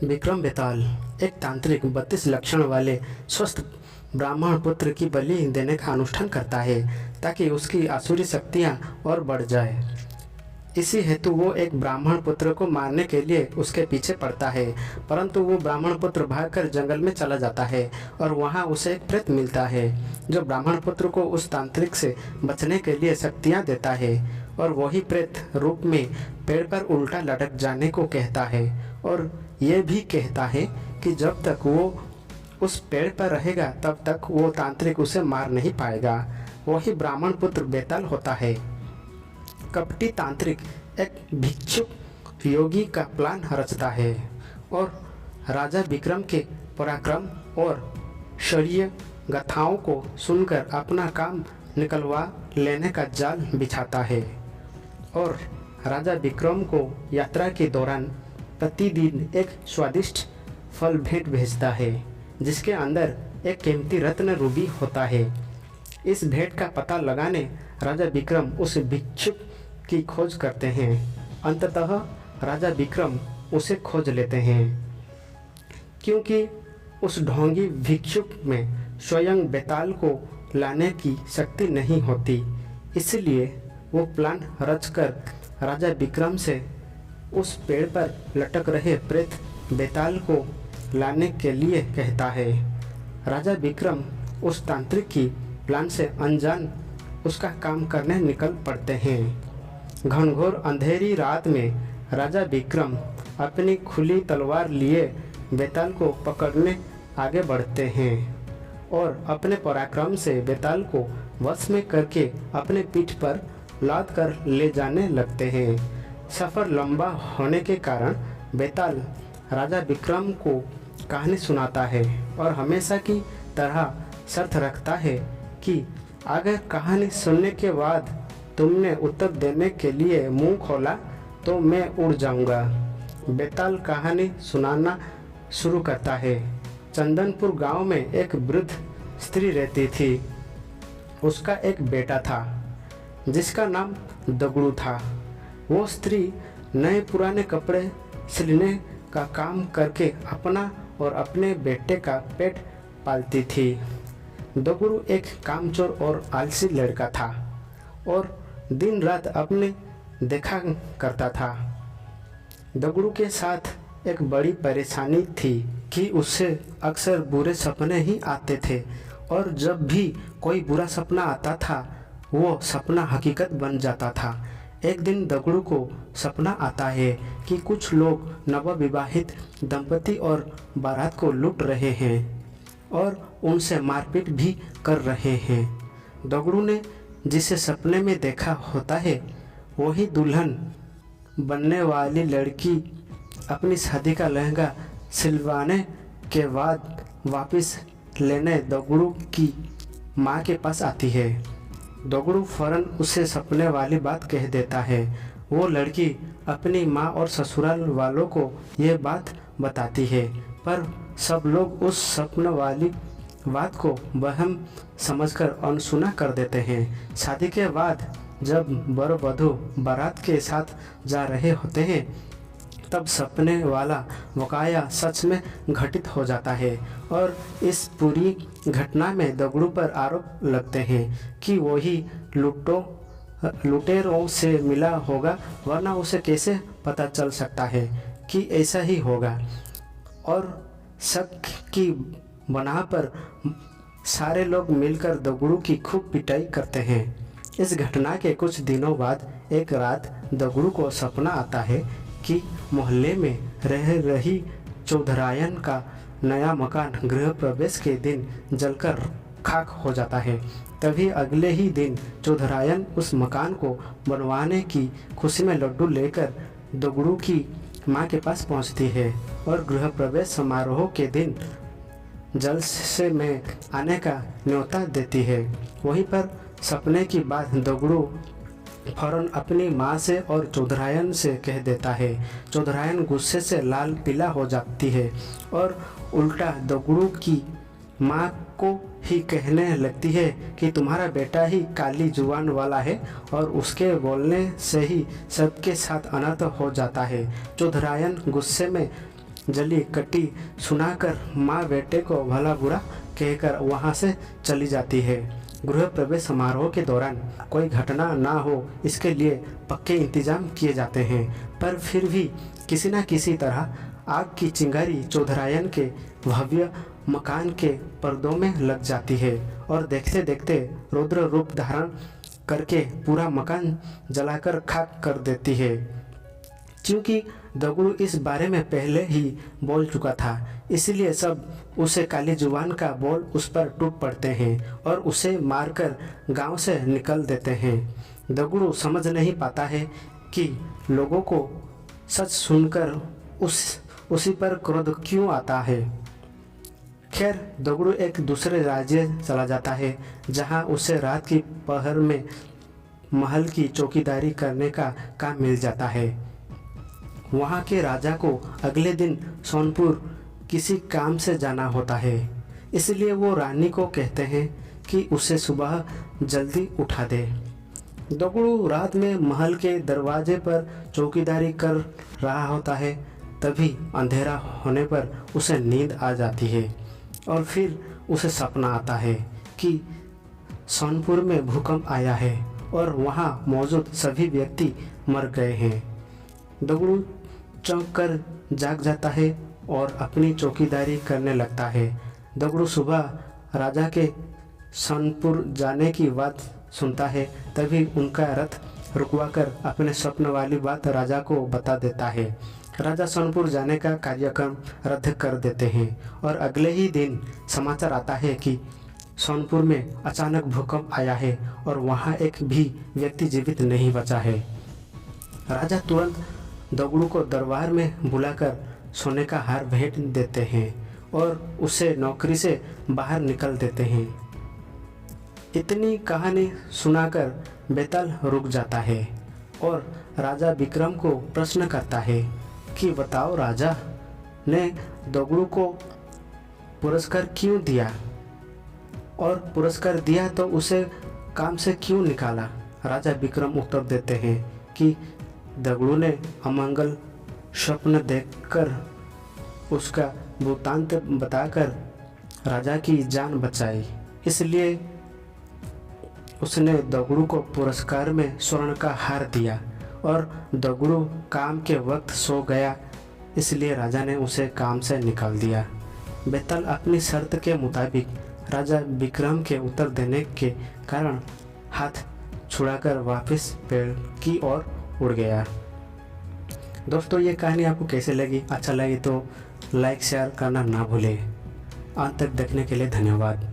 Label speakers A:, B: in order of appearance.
A: विक्रम बेताल एक तांत्रिक 32 लक्षण वाले स्वस्थ ब्राह्मण पुत्र की बलि देने का अनुष्ठान करता है ताकि उसकी आसुरी शक्तियाँ और बढ़ जाए। इसी हेतु वो एक ब्राह्मण पुत्र को मारने के लिए उसके पीछे पड़ता है, परंतु वो ब्राह्मण पुत्र भागकर जंगल में चला जाता है और वहाँ उसे एक प्रेत मिलता है जो ब्राह्मण पुत्र को उस तांत्रिक से बचने के लिए शक्तियाँ देता है और वही प्रेत रूप में पेड़ पर उल्टा लटक जाने को कहता है और ये भी कहता है कि जब तक वो उस पेड़ पर रहेगा तब तक वो तांत्रिक उसे मार नहीं पाएगा। वही ब्राह्मण पुत्र बेताल होता है। कपटी तांत्रिक एक भिक्षुक योगी का प्लान रचता है और राजा विक्रम के पराक्रम और शौर्य गाथाओं को सुनकर अपना काम निकलवा लेने का जाल बिछाता है और राजा विक्रम को यात्रा के दौरान प्रतिदिन एक स्वादिष्ट फल भेंट भेजता है जिसके अंदर एक कीमती रत्न रूबी होता है। इस भेंट का पता लगाने राजा विक्रम उस भिक्षुक की खोज करते हैं। अंततः राजा विक्रम उसे खोज लेते हैं क्योंकि उस ढोंगी भिक्षुक में स्वयं बेताल को लाने की शक्ति नहीं होती, इसलिए वो प्लान रचकर राजा विक्रम से उस पेड़ पर लटक रहे प्रेत बेताल को लाने के लिए कहता है। राजा विक्रम उस तांत्रिक की प्लान से अनजान उसका काम करने निकल पड़ते हैं। घनघोर अंधेरी रात में राजा विक्रम अपनी खुली तलवार लिए बेताल को पकड़ने आगे बढ़ते हैं और अपने पराक्रम से बेताल को वश में करके अपने पीठ पर लाद कर ले जाने लगते हैं। सफ़र लंबा होने के कारण बेताल राजा विक्रम को कहानी सुनाता है और हमेशा की तरह शर्त रखता है कि अगर कहानी सुनने के बाद तुमने उत्तर देने के लिए मुंह खोला तो मैं उड़ जाऊंगा। बेताल कहानी सुनाना शुरू करता है। चंदनपुर गांव में एक वृद्ध स्त्री रहती थी। उसका एक बेटा था जिसका नाम दगड़ू था। वो स्त्री नए पुराने कपड़े सिलने का काम करके अपना और अपने बेटे का पेट पालती थी। दगड़ू एक कामचोर और आलसी लड़का था और दिन रात अपने देखा करता था। दगड़ू के साथ एक बड़ी परेशानी थी कि उसे अक्सर बुरे सपने ही आते थे और जब भी कोई बुरा सपना आता था वो सपना हकीकत बन जाता था। एक दिन दगड़ू को सपना आता है कि कुछ लोग नवविवाहित दंपति और बारात को लूट रहे हैं और उनसे मारपीट भी कर रहे हैं। दगड़ू ने जिसे सपने में देखा होता है वही दुल्हन बनने वाली लड़की अपनी शादी का लहंगा सिलवाने के बाद वापस लेने दगड़ू की माँ के पास आती है। दगड़ू फौरन उसे सपने वाली बात कह देता है। वो लड़की अपनी माँ और ससुराल वालों को ये बात बताती है, पर सब लोग उस सपने वाली बात को वहम समझकर अनसुना कर देते हैं। शादी के बाद जब वर वधू बारात के साथ जा रहे होते हैं तब सपने वाला वकाया सच में घटित हो जाता है और इस पूरी घटना में दगड़ू पर आरोप लगते हैं कि वही लुटेरों से मिला होगा, वरना उसे कैसे पता चल सकता है कि ऐसा ही होगा। और शक की बना पर सारे लोग मिलकर दगड़ू की खूब पिटाई करते हैं। इस घटना के कुछ दिनों बाद एक रात दगड़ू को सपना आता है कि मोहल्ले में रह रही चौधरायन का नया मकान गृह प्रवेश के दिन जलकर खाक हो जाता है। तभी अगले ही दिन चौधरायन उस मकान को बनवाने की खुशी में लड्डू लेकर दगड़ू की माँ के पास पहुँचती है और गृह प्रवेश समारोह के दिन जलसे में आने का न्योता देती है। वहीं पर सपने की बात दगड़ू फौरन अपनी माँ से और चौधरायन से कह देता है। चौधरायन गुस्से से लाल पीला हो जाती है और उल्टा दगड़ू की माँ को ही कहने लगती है कि तुम्हारा बेटा ही काली जुबान वाला है और उसके बोलने से ही सबके साथ अनर्थ हो जाता है। चौधरायन गुस्से में जली कटी सुनाकर माँ बेटे को भला बुरा कहकर वहाँ से चली जाती है। गृह प्रवेश समारोह के दौरान कोई घटना ना हो इसके लिए पक्के इंतजाम किए जाते हैं, पर फिर भी किसी न किसी तरह आग की चिंगारी चौधरायन के भव्य मकान के पर्दों में लग जाती है और देखते देखते रुद्र रूप धारण करके पूरा मकान जलाकर खाक कर देती है। क्योंकि दगड़ू इस बारे में पहले ही बोल चुका था, इसलिए सब उसे काली जुबान का बोल उस पर टूट पड़ते हैं और उसे मारकर गांव से निकल देते हैं। दगड़ू समझ नहीं पाता है कि लोगों को सच सुनकर उसी पर क्रोध क्यों आता है। खैर, दगड़ू एक दूसरे राज्य चला जाता है जहां उसे रात की पहर में महल की चौकीदारी करने का काम मिल जाता है। वहां के राजा को अगले दिन सोनपुर किसी काम से जाना होता है, इसलिए वो रानी को कहते हैं कि उसे सुबह जल्दी उठा दे। दगड़ू रात में महल के दरवाजे पर चौकीदारी कर रहा होता है, तभी अंधेरा होने पर उसे नींद आ जाती है और फिर उसे सपना आता है कि सोनपुर में भूकंप आया है और वहाँ मौजूद सभी व्यक्ति मर गए हैं। दगड़ू चौंक कर जाग जाता है और अपनी चौकीदारी करने लगता है। दगड़ू सुबह राजा के सोनपुर जाने की बात सुनता है, तभी उनका रथ रुकवाकर अपने स्वप्न वाली बात राजा को बता देता है। राजा सोनपुर जाने का कार्यक्रम रद्द कर देते हैं और अगले ही दिन समाचार आता है कि सोनपुर में अचानक भूकंप आया है और वहाँ एक भी व्यक्ति जीवित नहीं बचा है। राजा तुरंत दगड़ू को दरबार में बुलाकर सोने का हार भेंट देते हैं और उसे नौकरी से बाहर निकल देते हैं। इतनी कहानी सुनाकर बेताल रुक जाता है और राजा विक्रम को प्रश्न करता है कि बताओ, राजा ने दगड़ू को पुरस्कार क्यों दिया और पुरस्कार दिया तो उसे काम से क्यों निकाला। राजा विक्रम उत्तर देते हैं कि दगड़ू ने अमंगल स्वप्न देखकर उसका वृत्तांत बताकर राजा की जान बचाई, इसलिए उसने दगड़ू को पुरस्कार में स्वर्ण का हार दिया और दगड़ू काम के वक्त सो गया, इसलिए राजा ने उसे काम से निकाल दिया। बेताल अपनी शर्त के मुताबिक राजा विक्रम के उत्तर देने के कारण हाथ छुड़ाकर वापस पेड़ की ओर उड़ गया। दोस्तों, ये कहानी आपको कैसे लगी? अच्छा लगी तो लाइक शेयर करना ना भूलें। अंत तक देखने के लिए धन्यवाद।